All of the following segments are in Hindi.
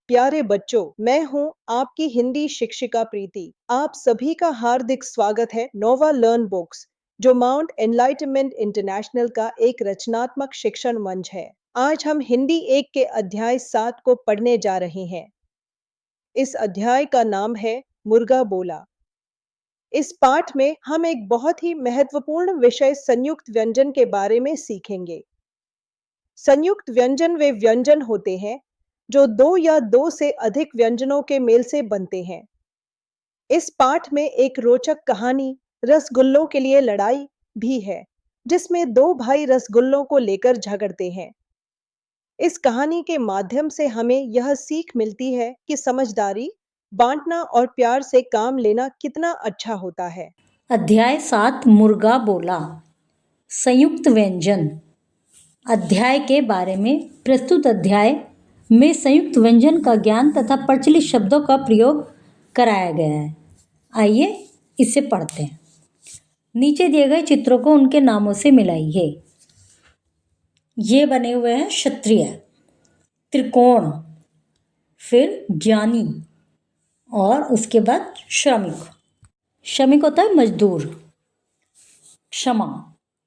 प्यारे बच्चों, मैं हूं आपकी हिंदी शिक्षिका प्रीति। आप सभी का हार्दिक स्वागत है नोवा लर्न बुक्स, जो माउंट एनलाइटमेंट इंटरनेशनल का एक रचनात्मक शिक्षण मंच है। आज हम हिंदी 1 के अध्याय 7 को पढ़ने जा रहे हैं। इस अध्याय का नाम है मुर्गा बोला। इस पाठ में हम एक बहुत ही महत्वपूर्ण विषय संयुक्त व्यंजन के बारे में सीखेंगे। संयुक्त व्यंजन वे व्यंजन होते हैं जो 2 या 2 से अधिक व्यंजनों के मेल से बनते हैं। इस पाठ में एक रोचक कहानी रसगुल्लों के लिए लड़ाई भी है, जिसमें 2 भाई रसगुल्लों को लेकर झगड़ते हैं। इस कहानी के माध्यम से हमें यह सीख मिलती है कि समझदारी, बांटना और प्यार से काम लेना कितना अच्छा होता है। अध्याय 7 मुर्गा बोला। संयुक्त व्यंजन अध्याय के बारे में प्रस्तुत अध्याय में संयुक्त व्यंजन का ज्ञान तथा प्रचलित शब्दों का प्रयोग कराया गया है। आइए इसे पढ़ते हैं। नीचे दिए गए चित्रों को उनके नामों से मिलाइए। ये बने हुए हैं क्षत्रिय, त्रिकोण, फिर ज्ञानी और उसके बाद श्रमिक। श्रमिक होता है मजदूर, क्षमा,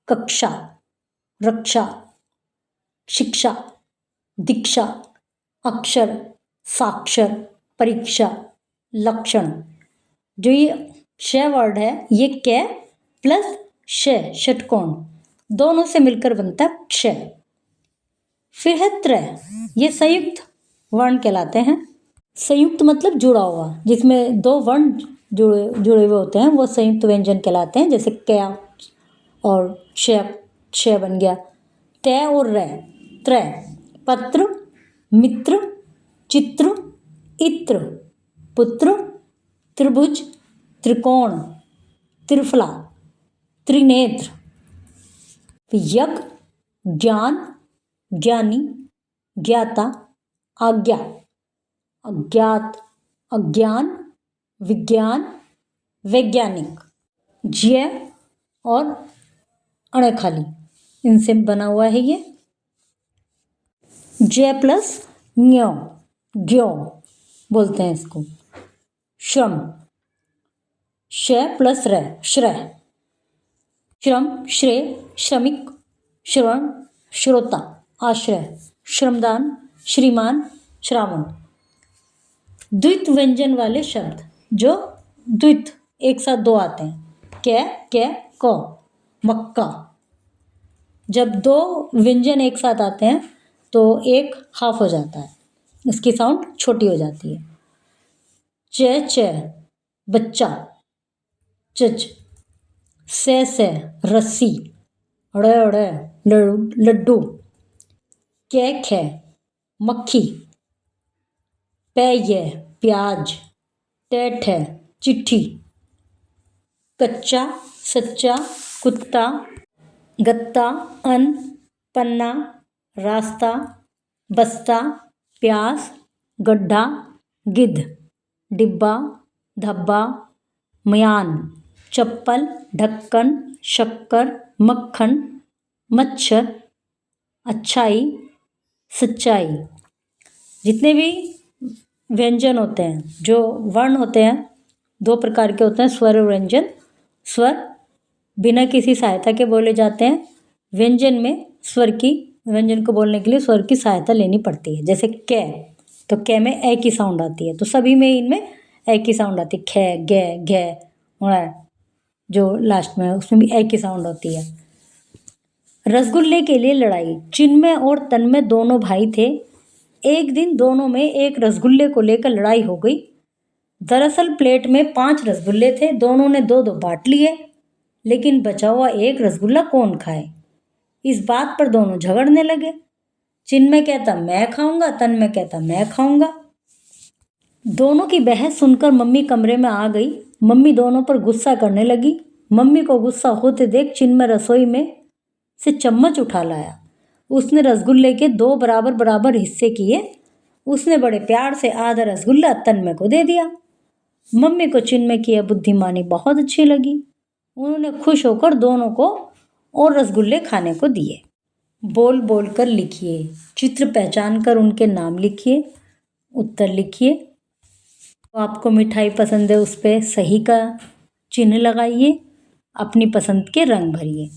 कक्षा, रक्षा, शिक्षा, दीक्षा, अक्षर, साक्षर, परीक्षा, लक्षण। जो ये श वर्ड है, ये कै प्लस श, षटकोण, दोनों से मिलकर बनता है क्ष। फिर है त्रय, ये संयुक्त वर्ण कहलाते हैं। संयुक्त मतलब जुड़ा हुआ, जिसमें 2 वर्ण जुड़े हुए होते हैं, वो संयुक्त व्यंजन कहलाते हैं। जैसे क्या और क्ष बन गया। तय और रै, त्रय, पत्र, मित्र, चित्र, इत्र, पुत्र, त्रिभुज, त्रिकोण, त्रिफला, त्रिनेत्र, यज्ञ, ज्ञान, ज्ञानी, ज्ञाता, आज्ञा, अज्ञात, अज्ञान, विज्ञान, वैज्ञानिक, ज्य और अणे खाली, इनसे बना हुआ है ये। जय प्लस न्यो, ज्ञो बोलते हैं इसको। श्रम, श प्लस र, श्रय, श्रम, श्रेय, श्रमिक, श्रवण, श्रोता, आश्रय, श्रमदान, श्रीमान, श्रावण। द्वित व्यंजन वाले शब्द, जो द्वित एक साथ 2 आते हैं। कै, क, मक्का। जब 2 व्यंजन एक साथ आते हैं तो एक हाफ हो जाता है, इसकी साउंड छोटी हो जाती है। च, बच्चा, चच, से, रस्सी, ड़, लड्डू, कै, मक्खी, पैय, प्याज, टैठ, चिट्ठी, कच्चा, सच्चा, कुत्ता, गत्ता, अन्न, पन्ना, रास्ता, बस्ता, प्यास, गड्ढा, गिद्ध, डिब्बा, धब्बा, मयान, चप्पल, ढक्कन, शक्कर, मक्खन, मच्छर, अच्छाई, सच्चाई। जितने भी व्यंजन होते हैं, जो वर्ण होते हैं, 2 प्रकार के होते हैं, स्वर और व्यंजन। स्वर बिना किसी सहायता के बोले जाते हैं। व्यंजन को बोलने के लिए स्वर की सहायता लेनी पड़ती है। जैसे कै, तो कै में ए की साउंड आती है, तो सभी में इनमें ए की साउंड आती है। खे, गे, घे, जो लास्ट में है उसमें भी ए की साउंड होती है। रसगुल्ले के लिए लड़ाई। चिन्मय और तन्मय दोनों भाई थे। एक दिन दोनों में एक रसगुल्ले को लेकर लड़ाई हो गई। दरअसल प्लेट में 5 रसगुल्ले थे, दोनों ने 2-2 बांट लिए, लेकिन बचा हुआ एक रसगुल्ला कौन खाए, इस बात पर दोनों झगड़ने लगे। चिन्मय कहता मैं खाऊंगा, तन्मय कहता मैं खाऊंगा। दोनों की बहस सुनकर मम्मी कमरे में आ गई। मम्मी दोनों पर गुस्सा करने लगी। मम्मी को गुस्सा होते देख चिन्मय रसोई में से चम्मच उठा लाया। उसने रसगुल्ले के 2 बराबर बराबर हिस्से किए। उसने बड़े प्यार से आधा रसगुल्ला तन्मय को दे दिया। मम्मी को चिन्मय की यह बुद्धिमानी बहुत अच्छी लगी। उन्होंने खुश होकर दोनों को और रसगुल्ले खाने को दिए। बोल बोल कर लिखिए, चित्र पहचान कर उनके नाम लिखिए। उत्तर लिखिए। तो आपको मिठाई पसंद है उस पे सही का चिन्ह लगाइए, अपनी पसंद के रंग भरिए।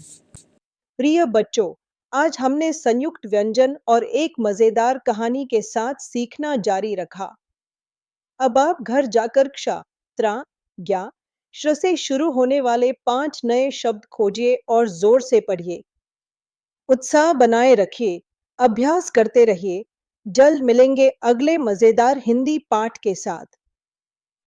प्रिय बच्चों, आज हमने संयुक्त व्यंजन और एक मजेदार कहानी के साथ सीखना जारी रखा। अब आप घर जाकर क्ष, त्र, ज्ञ, श्र से शुरू होने वाले 5 नए शब्द खोजिए और जोर से पढ़िए। उत्साह बनाए रखिए, अभ्यास करते रहिए। जल्द मिलेंगे अगले मजेदार हिंदी पाठ के साथ।